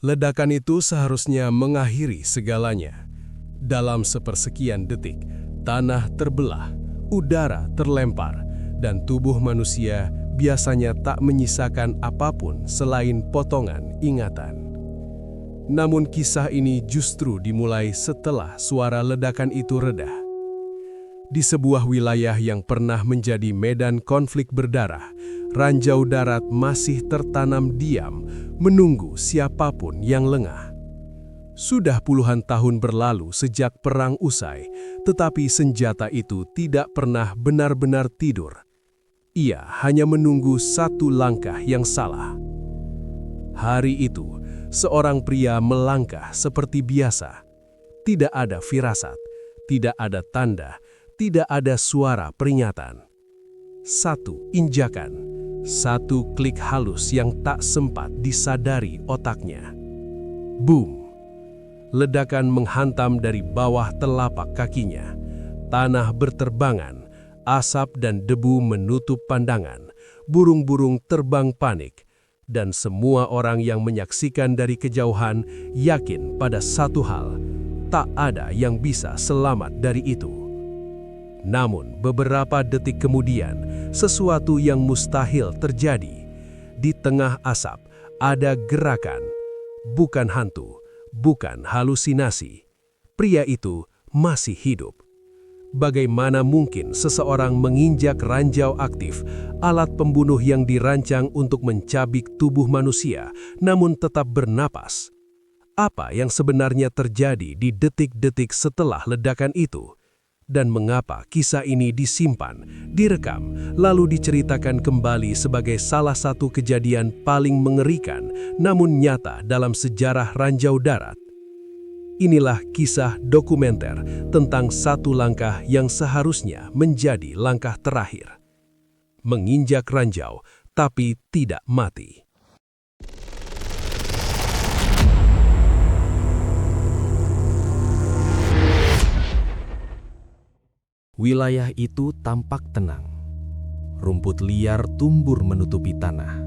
Ledakan itu seharusnya mengakhiri segalanya. Dalam sepersekian detik, tanah terbelah, udara terlempar, dan tubuh manusia biasanya tak menyisakan apapun selain potongan ingatan. Namun kisah ini justru dimulai setelah suara ledakan itu reda. Di sebuah wilayah yang pernah menjadi medan konflik berdarah, ranjau darat masih tertanam diam, menunggu siapapun yang lengah. Sudah puluhan tahun berlalu sejak perang usai, tetapi senjata itu tidak pernah benar-benar tidur. Ia hanya menunggu satu langkah yang salah. Hari itu, seorang pria melangkah seperti biasa. Tidak ada firasat, tidak ada tanda, tidak ada suara peringatan. Satu injakan, satu klik halus yang tak sempat disadari otaknya. Boom! Ledakan menghantam dari bawah telapak kakinya. Tanah berterbangan, asap dan debu menutup pandangan, burung-burung terbang panik, dan semua orang yang menyaksikan dari kejauhan yakin pada satu hal, tak ada yang bisa selamat dari itu. Namun beberapa detik kemudian, sesuatu yang mustahil terjadi. Di tengah asap, ada gerakan. Bukan hantu, bukan halusinasi. Pria itu masih hidup. Bagaimana mungkin seseorang menginjak ranjau aktif, alat pembunuh yang dirancang untuk mencabik tubuh manusia, namun tetap bernapas? Apa yang sebenarnya terjadi di detik-detik setelah ledakan itu? Dan mengapa kisah ini disimpan, direkam, lalu diceritakan kembali sebagai salah satu kejadian paling mengerikan namun nyata dalam sejarah ranjau darat? Inilah kisah dokumenter tentang satu langkah yang seharusnya menjadi langkah terakhir. Menginjak ranjau, tapi tidak mati. Wilayah itu tampak tenang. Rumput liar tumbuh menutupi tanah.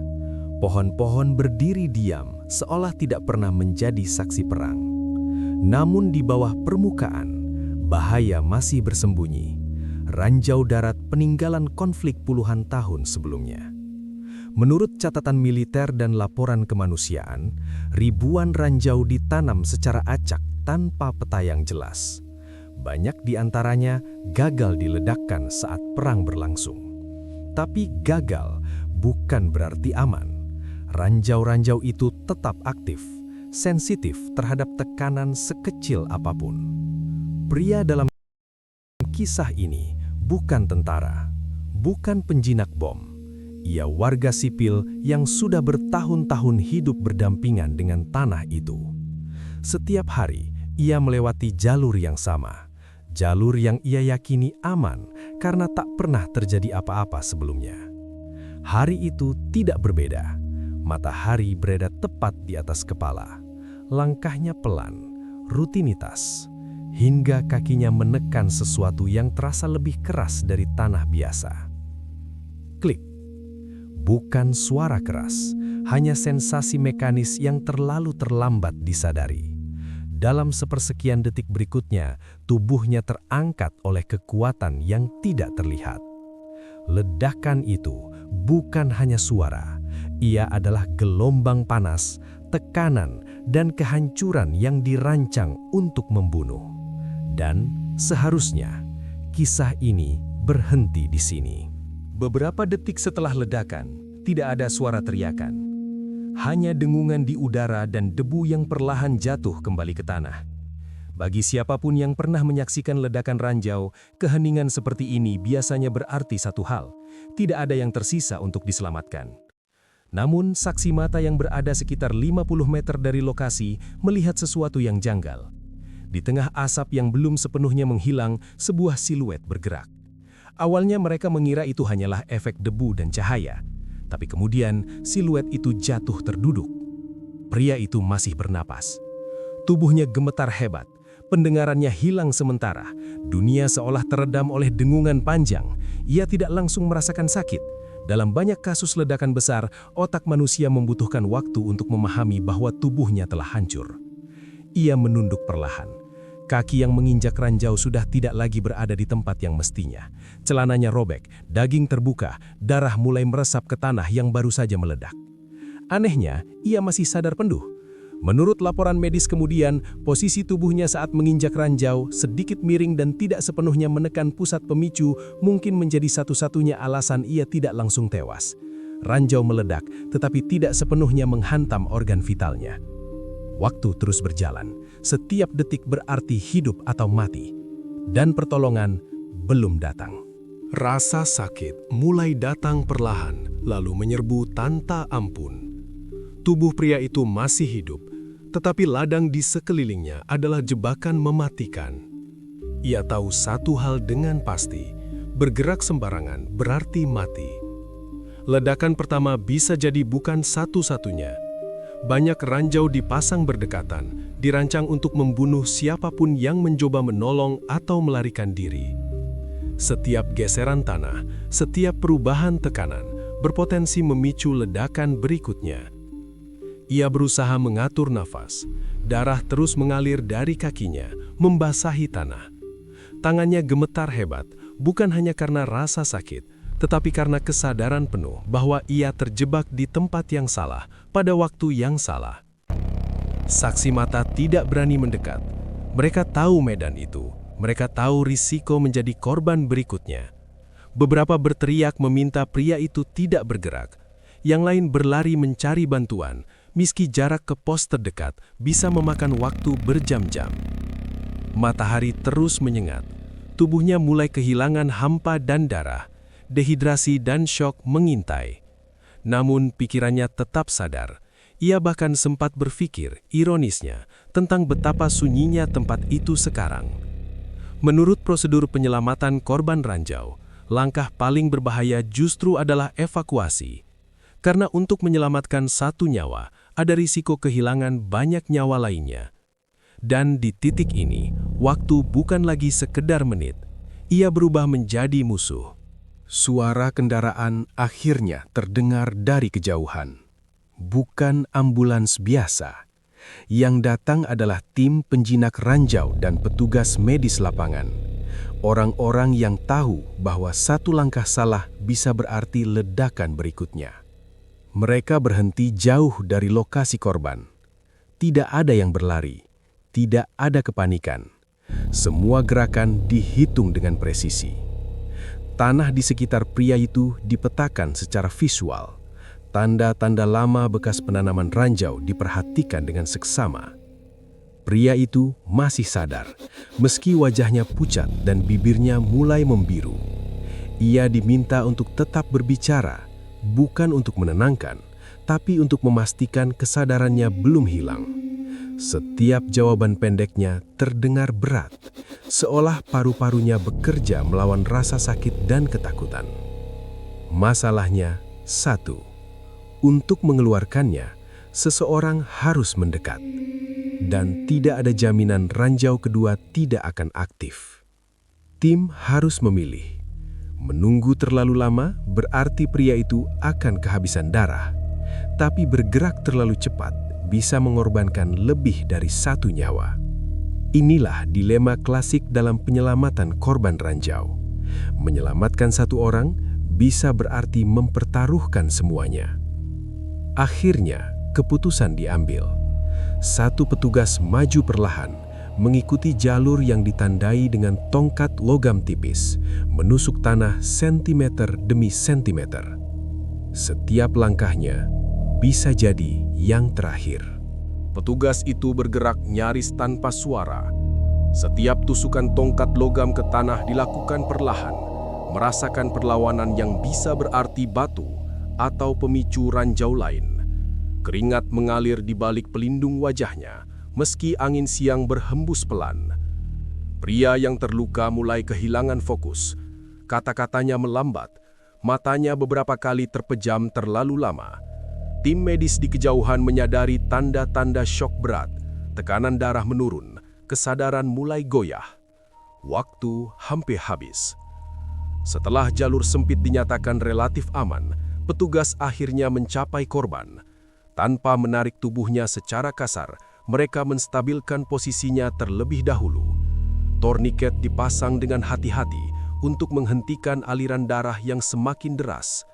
Pohon-pohon berdiri diam seolah tidak pernah menjadi saksi perang. Namun di bawah permukaan, bahaya masih bersembunyi. Ranjau darat peninggalan konflik puluhan tahun sebelumnya. Menurut catatan militer dan laporan kemanusiaan, ribuan ranjau ditanam secara acak tanpa peta yang jelas. Banyak di antaranya gagal diledakkan saat perang berlangsung. Tapi gagal bukan berarti aman. Ranjau-ranjau itu tetap aktif, sensitif terhadap tekanan sekecil apapun. Pria dalam kisah ini bukan tentara, bukan penjinak bom. Ia warga sipil yang sudah bertahun-tahun hidup berdampingan dengan tanah itu. Setiap hari, ia melewati jalur yang sama. Jalur yang ia yakini aman karena tak pernah terjadi apa-apa sebelumnya. Hari itu tidak berbeda. Matahari berada tepat di atas kepala. Langkahnya pelan, rutinitas, hingga kakinya menekan sesuatu yang terasa lebih keras dari tanah biasa. Klik. Bukan suara keras, hanya sensasi mekanis yang terlalu terlambat disadari. Dalam sepersekian detik berikutnya, tubuhnya terangkat oleh kekuatan yang tidak terlihat. Ledakan itu bukan hanya suara, ia adalah gelombang panas, tekanan, dan kehancuran yang dirancang untuk membunuh. Dan seharusnya, kisah ini berhenti di sini. Beberapa detik setelah ledakan, tidak ada suara teriakan. Hanya dengungan di udara dan debu yang perlahan jatuh kembali ke tanah. Bagi siapapun yang pernah menyaksikan ledakan ranjau, keheningan seperti ini biasanya berarti satu hal, tidak ada yang tersisa untuk diselamatkan. Namun, saksi mata yang berada sekitar 50 meter dari lokasi melihat sesuatu yang janggal. Di tengah asap yang belum sepenuhnya menghilang, sebuah siluet bergerak. Awalnya mereka mengira itu hanyalah efek debu dan cahaya. Tapi kemudian siluet itu jatuh terduduk. Pria itu masih bernapas. Tubuhnya gemetar hebat, pendengarannya hilang sementara. Dunia seolah teredam oleh dengungan panjang. Ia tidak langsung merasakan sakit. Dalam banyak kasus ledakan besar, otak manusia membutuhkan waktu untuk memahami bahwa tubuhnya telah hancur. Ia menunduk perlahan. Kaki yang menginjak ranjau sudah tidak lagi berada di tempat yang mestinya. Celananya robek, daging terbuka, darah mulai meresap ke tanah yang baru saja meledak. Anehnya, ia masih sadar penuh. Menurut laporan medis kemudian, posisi tubuhnya saat menginjak ranjau sedikit miring dan tidak sepenuhnya menekan pusat pemicu mungkin menjadi satu-satunya alasan ia tidak langsung tewas. Ranjau meledak, tetapi tidak sepenuhnya menghantam organ vitalnya. Waktu terus berjalan, setiap detik berarti hidup atau mati. Dan pertolongan belum datang. Rasa sakit mulai datang perlahan, lalu menyerbu tanpa ampun. Tubuh pria itu masih hidup, tetapi ladang di sekelilingnya adalah jebakan mematikan. Ia tahu satu hal dengan pasti, bergerak sembarangan berarti mati. Ledakan pertama bisa jadi bukan satu-satunya. Banyak ranjau dipasang berdekatan, dirancang untuk membunuh siapapun yang mencoba menolong atau melarikan diri. Setiap geseran tanah, setiap perubahan tekanan, berpotensi memicu ledakan berikutnya. Ia berusaha mengatur nafas. Darah terus mengalir dari kakinya, membasahi tanah. Tangannya gemetar hebat, bukan hanya karena rasa sakit, tetapi karena kesadaran penuh bahwa ia terjebak di tempat yang salah, pada waktu yang salah. Saksi mata tidak berani mendekat. Mereka tahu medan itu. Mereka tahu risiko menjadi korban berikutnya. Beberapa berteriak meminta pria itu tidak bergerak. Yang lain berlari mencari bantuan, meski jarak ke pos terdekat bisa memakan waktu berjam-jam. Matahari terus menyengat. Tubuhnya mulai kehilangan hampa dan darah. Dehidrasi dan syok mengintai. Namun pikirannya tetap sadar. Ia bahkan sempat berpikir, ironisnya, tentang betapa sunyinya tempat itu sekarang. Menurut prosedur penyelamatan korban ranjau, langkah paling berbahaya justru adalah evakuasi. Karena untuk menyelamatkan satu nyawa, ada risiko kehilangan banyak nyawa lainnya. Dan di titik ini, waktu bukan lagi sekedar menit. Ia berubah menjadi musuh. Suara kendaraan akhirnya terdengar dari kejauhan. Bukan ambulans biasa. Yang datang adalah tim penjinak ranjau dan petugas medis lapangan. Orang-orang yang tahu bahwa satu langkah salah bisa berarti ledakan berikutnya. Mereka berhenti jauh dari lokasi korban. Tidak ada yang berlari. Tidak ada kepanikan. Semua gerakan dihitung dengan presisi. Tanah di sekitar pria itu dipetakan secara visual. Tanda-tanda lama bekas penanaman ranjau diperhatikan dengan seksama. Pria itu masih sadar, meski wajahnya pucat dan bibirnya mulai membiru. Ia diminta untuk tetap berbicara, bukan untuk menenangkan, tapi untuk memastikan kesadarannya belum hilang. Setiap jawaban pendeknya terdengar berat, seolah paru-parunya bekerja melawan rasa sakit dan ketakutan. Masalahnya satu, untuk mengeluarkannya, seseorang harus mendekat. Dan tidak ada jaminan ranjau kedua tidak akan aktif. Tim harus memilih. Menunggu terlalu lama berarti pria itu akan kehabisan darah, tapi bergerak terlalu cepat bisa mengorbankan lebih dari satu nyawa. Inilah dilema klasik dalam penyelamatan korban ranjau. Menyelamatkan satu orang bisa berarti mempertaruhkan semuanya. Akhirnya, keputusan diambil. Satu petugas maju perlahan, mengikuti jalur yang ditandai dengan tongkat logam tipis, menusuk tanah sentimeter demi sentimeter. Setiap langkahnya bisa jadi yang terakhir. Petugas itu bergerak nyaris tanpa suara. Setiap tusukan tongkat logam ke tanah dilakukan perlahan, merasakan perlawanan yang bisa berarti batu atau pemicu ranjau lain. Keringat mengalir di balik pelindung wajahnya, meski angin siang berhembus pelan. Pria yang terluka mulai kehilangan fokus. Kata-katanya melambat, matanya beberapa kali terpejam terlalu lama. Tim medis di kejauhan menyadari tanda-tanda syok berat, tekanan darah menurun, kesadaran mulai goyah. Waktu hampir habis. Setelah jalur sempit dinyatakan relatif aman, petugas akhirnya mencapai korban. Tanpa menarik tubuhnya secara kasar, mereka menstabilkan posisinya terlebih dahulu. Torniket dipasang dengan hati-hati untuk menghentikan aliran darah yang semakin deras.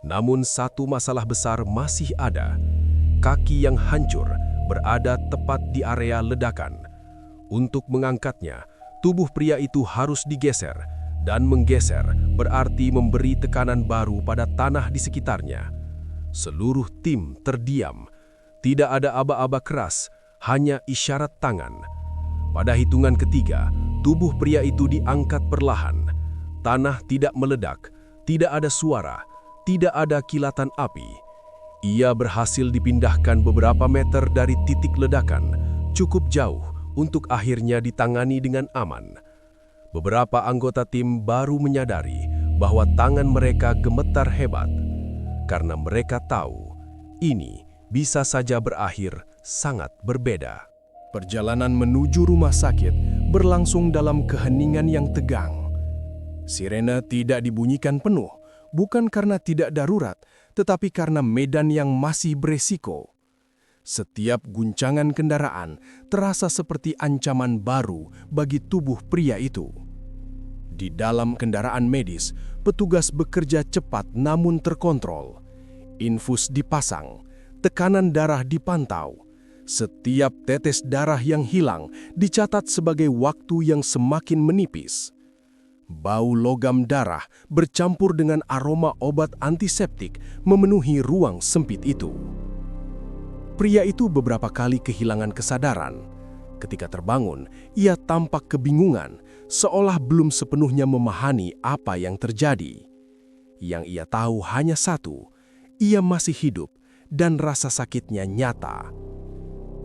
Namun satu masalah besar masih ada. Kaki yang hancur berada tepat di area ledakan. Untuk mengangkatnya, tubuh pria itu harus digeser, dan menggeser berarti memberi tekanan baru pada tanah di sekitarnya. Seluruh tim terdiam. Tidak ada aba-aba keras, hanya isyarat tangan. Pada hitungan ketiga, tubuh pria itu diangkat perlahan. Tanah tidak meledak, tidak ada suara, tidak ada kilatan api. Ia berhasil dipindahkan beberapa meter dari titik ledakan, cukup jauh untuk akhirnya ditangani dengan aman. Beberapa anggota tim baru menyadari bahwa tangan mereka gemetar hebat, karena mereka tahu ini bisa saja berakhir sangat berbeda. Perjalanan menuju rumah sakit berlangsung dalam keheningan yang tegang. Sirene tidak dibunyikan penuh, bukan karena tidak darurat, tetapi karena medan yang masih beresiko. Setiap guncangan kendaraan terasa seperti ancaman baru bagi tubuh pria itu. Di dalam kendaraan medis, petugas bekerja cepat namun terkontrol. Infus dipasang, tekanan darah dipantau. Setiap tetes darah yang hilang dicatat sebagai waktu yang semakin menipis. Bau logam darah bercampur dengan aroma obat antiseptik memenuhi ruang sempit itu. Pria itu beberapa kali kehilangan kesadaran. Ketika terbangun, ia tampak kebingungan, seolah belum sepenuhnya memahami apa yang terjadi. Yang ia tahu hanya satu, ia masih hidup dan rasa sakitnya nyata.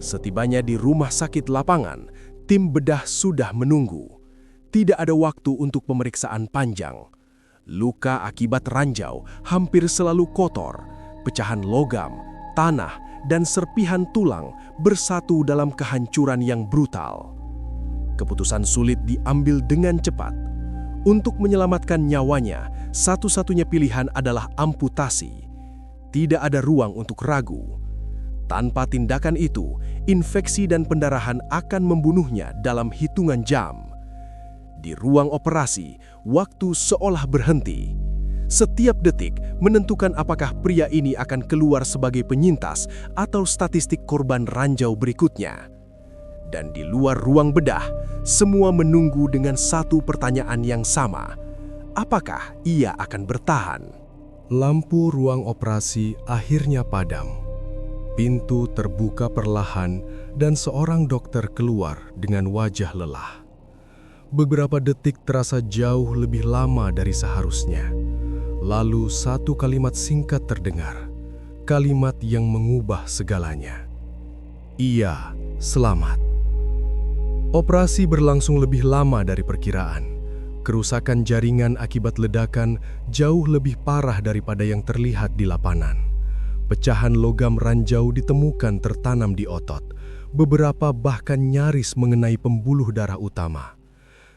Setibanya di rumah sakit lapangan, tim bedah sudah menunggu. Tidak ada waktu untuk pemeriksaan panjang. Luka akibat ranjau hampir selalu kotor, pecahan logam, tanah, dan serpihan tulang bersatu dalam kehancuran yang brutal. Keputusan sulit diambil dengan cepat. Untuk menyelamatkan nyawanya, satu-satunya pilihan adalah amputasi. Tidak ada ruang untuk ragu. Tanpa tindakan itu, infeksi dan pendarahan akan membunuhnya dalam hitungan jam. Di ruang operasi, waktu seolah berhenti. Setiap detik menentukan apakah pria ini akan keluar sebagai penyintas atau statistik korban ranjau berikutnya. Dan di luar ruang bedah, semua menunggu dengan satu pertanyaan yang sama. Apakah ia akan bertahan? Lampu ruang operasi akhirnya padam. Pintu terbuka perlahan dan seorang dokter keluar dengan wajah lelah. Beberapa detik terasa jauh lebih lama dari seharusnya. Lalu satu kalimat singkat terdengar, kalimat yang mengubah segalanya. Ia selamat. Operasi berlangsung lebih lama dari perkiraan. Kerusakan jaringan akibat ledakan jauh lebih parah daripada yang terlihat di lapangan. Pecahan logam ranjau ditemukan tertanam di otot, beberapa bahkan nyaris mengenai pembuluh darah utama.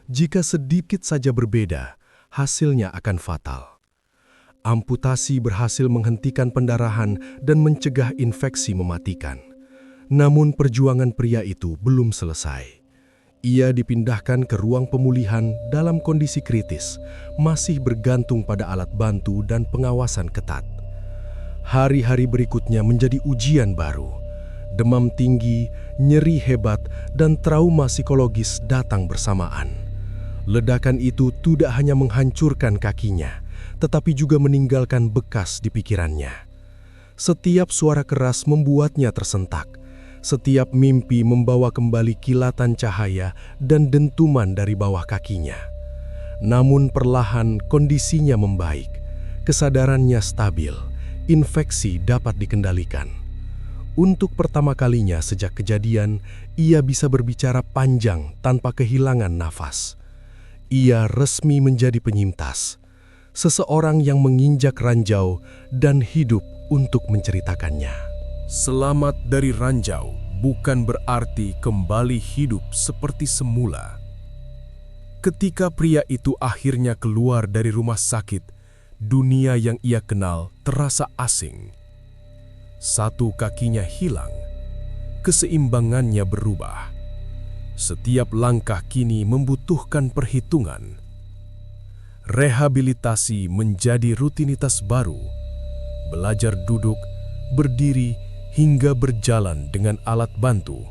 Jika sedikit saja berbeda, hasilnya akan fatal. Amputasi berhasil menghentikan pendarahan dan mencegah infeksi mematikan. Namun perjuangan pria itu belum selesai. Ia dipindahkan ke ruang pemulihan dalam kondisi kritis, masih bergantung pada alat bantu dan pengawasan ketat. Hari-hari berikutnya menjadi ujian baru. Demam tinggi, nyeri hebat, dan trauma psikologis datang bersamaan. Ledakan itu tidak hanya menghancurkan kakinya, tetapi juga meninggalkan bekas di pikirannya. Setiap suara keras membuatnya tersentak. Setiap mimpi membawa kembali kilatan cahaya dan dentuman dari bawah kakinya. Namun perlahan kondisinya membaik. Kesadarannya stabil. Infeksi dapat dikendalikan. Untuk pertama kalinya sejak kejadian, ia bisa berbicara panjang tanpa kehilangan nafas. Ia resmi menjadi penyintas. Seseorang yang menginjak ranjau dan hidup untuk menceritakannya. Selamat dari ranjau bukan berarti kembali hidup seperti semula. Ketika pria itu akhirnya keluar dari rumah sakit, dunia yang ia kenal terasa asing. Satu kakinya hilang, keseimbangannya berubah. Setiap langkah kini membutuhkan perhitungan. Rehabilitasi menjadi rutinitas baru. Belajar duduk, berdiri, hingga berjalan dengan alat bantu.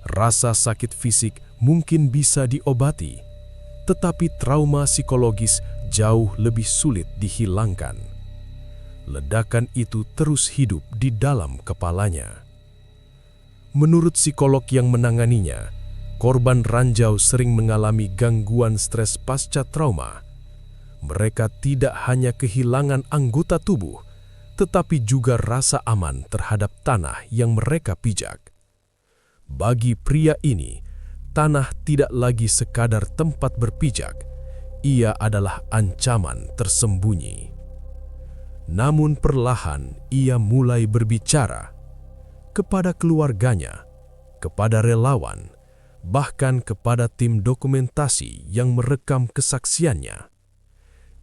Rasa sakit fisik mungkin bisa diobati, tetapi trauma psikologis jauh lebih sulit dihilangkan. Ledakan itu terus hidup di dalam kepalanya. Menurut psikolog yang menanganinya, korban ranjau sering mengalami gangguan stres pasca trauma. Mereka tidak hanya kehilangan anggota tubuh, tetapi juga rasa aman terhadap tanah yang mereka pijak. Bagi pria ini, tanah tidak lagi sekadar tempat berpijak, ia adalah ancaman tersembunyi. Namun perlahan ia mulai berbicara kepada keluarganya, kepada relawan, bahkan kepada tim dokumentasi yang merekam kesaksiannya.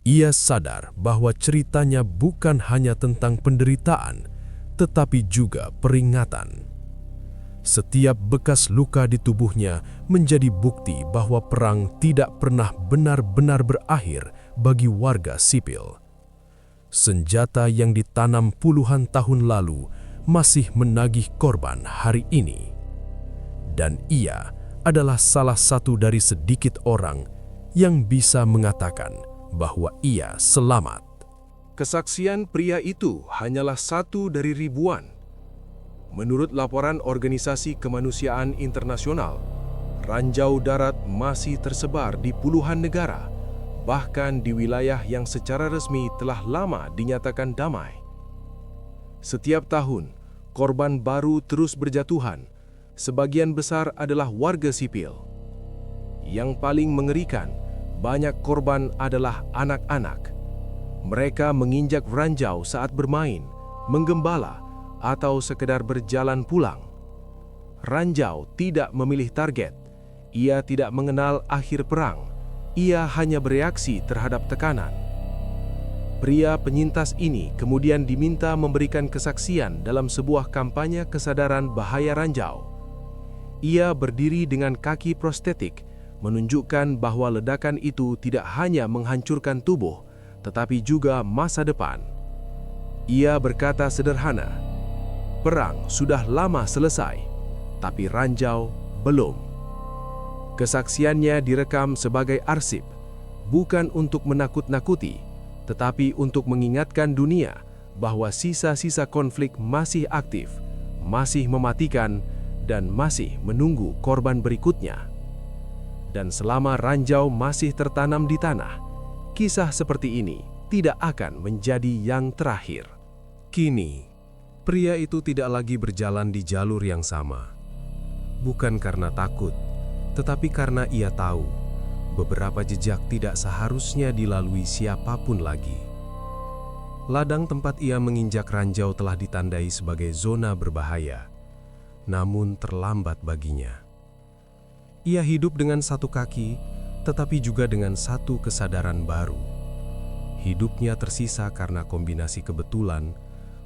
Ia sadar bahwa ceritanya bukan hanya tentang penderitaan, tetapi juga peringatan. Setiap bekas luka di tubuhnya menjadi bukti bahwa perang tidak pernah benar-benar berakhir bagi warga sipil. Senjata yang ditanam puluhan tahun lalu masih menagih korban hari ini. Dan ia adalah salah satu dari sedikit orang yang bisa mengatakan bahwa ia selamat. Kesaksian pria itu hanyalah satu dari ribuan. Menurut laporan Organisasi Kemanusiaan Internasional, ranjau darat masih tersebar di puluhan negara, bahkan di wilayah yang secara resmi telah lama dinyatakan damai. Setiap tahun, korban baru terus berjatuhan. Sebagian besar adalah warga sipil. Yang paling mengerikan, banyak korban adalah anak-anak. Mereka menginjak ranjau saat bermain, menggembala, atau sekedar berjalan pulang. Ranjau tidak memilih target. Ia tidak mengenal akhir perang. Ia hanya bereaksi terhadap tekanan. Pria penyintas ini kemudian diminta memberikan kesaksian dalam sebuah kampanye kesadaran bahaya ranjau. Ia berdiri dengan kaki prostetik, menunjukkan bahwa ledakan itu tidak hanya menghancurkan tubuh, tetapi juga masa depan. Ia berkata sederhana, "Perang sudah lama selesai, tapi ranjau belum." Kesaksiannya direkam sebagai arsip, bukan untuk menakut-nakuti, tetapi untuk mengingatkan dunia bahwa sisa-sisa konflik masih aktif, masih mematikan, dan masih menunggu korban berikutnya. Dan selama ranjau masih tertanam di tanah, kisah seperti ini tidak akan menjadi yang terakhir. Kini, pria itu tidak lagi berjalan di jalur yang sama. Bukan karena takut, tetapi karena ia tahu beberapa jejak tidak seharusnya dilalui siapapun lagi. Ladang tempat ia menginjak ranjau telah ditandai sebagai zona berbahaya, namun terlambat baginya. Ia hidup dengan satu kaki, tetapi juga dengan satu kesadaran baru. Hidupnya tersisa karena kombinasi kebetulan,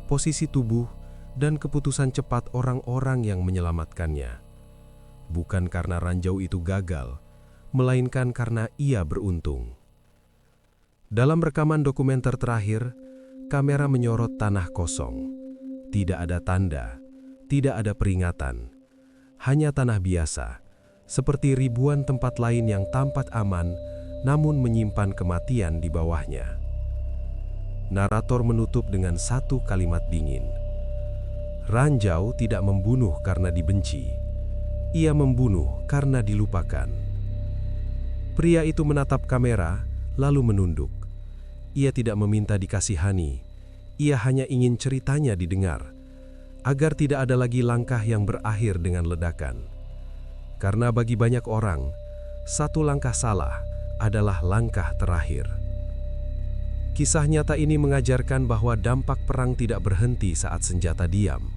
posisi tubuh, dan keputusan cepat orang-orang yang menyelamatkannya. Bukan karena ranjau itu gagal, melainkan karena ia beruntung. Dalam rekaman dokumenter terakhir, kamera menyorot tanah kosong. Tidak ada tanda, tidak ada peringatan, hanya tanah biasa, seperti ribuan tempat lain yang tampak aman, namun menyimpan kematian di bawahnya. Narator menutup dengan satu kalimat dingin. Ranjau tidak membunuh karena dibenci. Ia membunuh karena dilupakan. Pria itu menatap kamera, lalu menunduk. Ia tidak meminta dikasihani. Ia hanya ingin ceritanya didengar, agar tidak ada lagi langkah yang berakhir dengan ledakan. Karena bagi banyak orang, satu langkah salah adalah langkah terakhir. Kisah nyata ini mengajarkan bahwa dampak perang tidak berhenti saat senjata diam.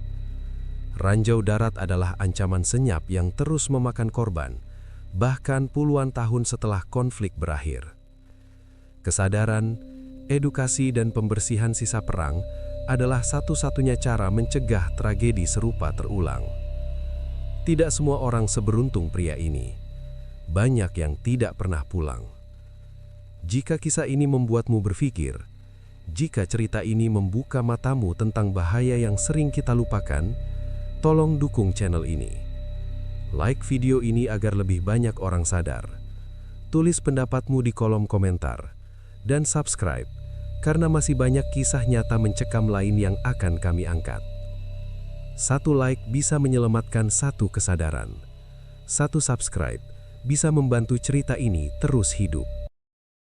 Ranjau darat adalah ancaman senyap yang terus memakan korban, bahkan puluhan tahun setelah konflik berakhir. Kesadaran, edukasi, dan pembersihan sisa perang adalah satu-satunya cara mencegah tragedi serupa terulang. Tidak semua orang seberuntung pria ini. Banyak yang tidak pernah pulang. Jika kisah ini membuatmu berpikir, jika cerita ini membuka matamu tentang bahaya yang sering kita lupakan, tolong dukung channel ini. Like video ini agar lebih banyak orang sadar. Tulis pendapatmu di kolom komentar. Dan subscribe, karena masih banyak kisah nyata mencekam lain yang akan kami angkat. Satu like bisa menyelamatkan satu kesadaran. Satu subscribe bisa membantu cerita ini terus hidup.